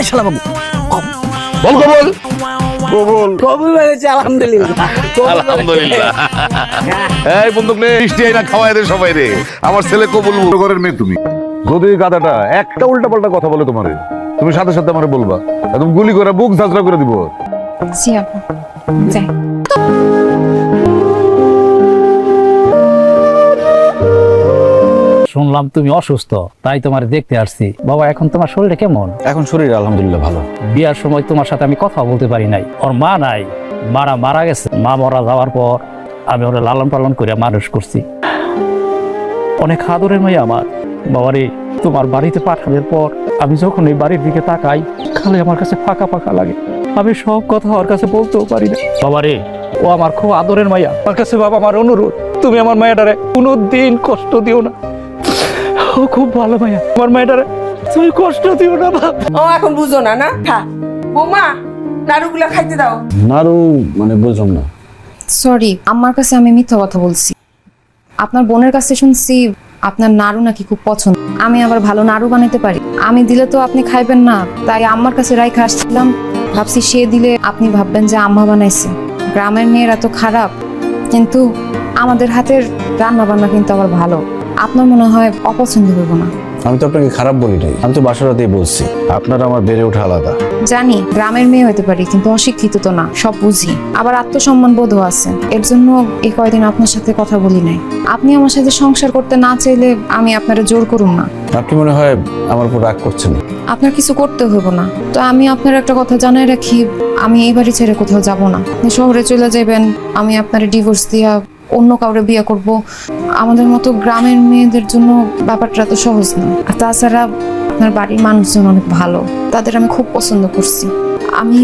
শালা বাবু বল কবল কবুল হয়েছে আলহামদুলিল্লাহ আলহামদুলিল্লাহ। এই বন্দুক নে, মিষ্টি আইনা খাওয়াই দে সবাই রে। আমার ছেলে কবুল ঘরের মেয়ে তুমি। যদি গাদাটা একটা উল্টা পাল্টা কথা বলে তোমারে, তুমি সাথে সাথে আমারে বলবা, একদম গুলি করে বুক ঝাঁঝরা করে দিব। জি আপু যাই। শুনলাম তুমি অসুস্থ, তাই তোমার দেখতে আসছি। বাবা এখন তোমার শরীরটা কেমন? এখন শরীর আলহামদুলিল্লাহ ভালো। বিয়ার সময় তোমার সাথে আমি কথা বলতে পারি নাই, ওর মা নাই, মারা গেছে। মা মারা যাওয়ার পর আমি ওরা লালন পালন করে মানুষ করছি। অনেক আদরের মেয়ে আমার। বাবারে, তোমার বাড়িতে পাঠানোর পর আমি যখন এই বাড়ির দিকে তাকাই, খালি আমার কাছে ফাঁকা ফাঁকা লাগে। আমি সব কথা ওর কাছে বলতেও পারি না। বাবারে, ও আমার খুব আদরের মাইয়া। আমার কাছে বাবা আমার অনুরোধ, তুমি আমার মায়াটারে কোনোদিন কষ্ট দিও না। ও খুব ভালো মাইয়া, আমার মায়াটারে তুমি কষ্ট দিও না বাবা। ও এখন বুঝো না না খা বৌমা নাড়ুগুলা খাইতে দাও। নাড়ু মানে বুঝলাম না। সরি, আমার কাছে আমি মিথ্যা কথা বলছি। আপনার বোনের কাছে শুনছি আপনার নাড়ু নাকি খুব পছন্দ। আমি আবার ভালো নাড়ু বানাতে পারি। আমি দিলে তো আপনি খাইবেন না, তাই আমার কাছে রাইখা আসছিলাম। ভাবছি সে দিলে আপনি ভাববেন যে আম্মা বানাইছে। গ্রামের মেয়েরা তো খারাপ, কিন্তু আমাদের হাতের রান্না বান্না কিন্তু আবার ভালো। আপনার মনে হয় অপছন্দ হইব না। আমি তো আপনাকে খারাপ বলি নাই, আমি তো বাসারাতেই বলছি আপনার আমার বেড়ে ওঠা আলাদা। জানি গ্রামের মেয়ে হতে পারি, কিন্তু অশিক্ষিত তো না, সব বুঝি। আবার আত্মসম্মান বোধও আছে। এর জন্য এই কয়দিন আপনার সাথে কথা বলি নাই। আপনি আমার সাথে সংসার করতে না চাইলে আমি আপনারা জোর করুম না। আপনি মনে হয় আমার উপর রাগ করছেন। আপনার কিছু করতে হইব না। তো আমি আপনার একটা কথা জানাই রাখি, আমি এই বাড়ি ছেড়ে কোথাও যাব না। আপনি শহরে চলে যাবেন, আমি আপনার ডিভোর্স দিয়া অন্য কাউরে বিয়ে করব। আমাদের মতো গ্রামের মেয়েদের জন্য ব্যাপারটা তো সহজ না। আর তাছাড়া আপনার বাড়ির মানুষজন অনেক ভালো, তাদের আমি খুব পছন্দ করছি। আমি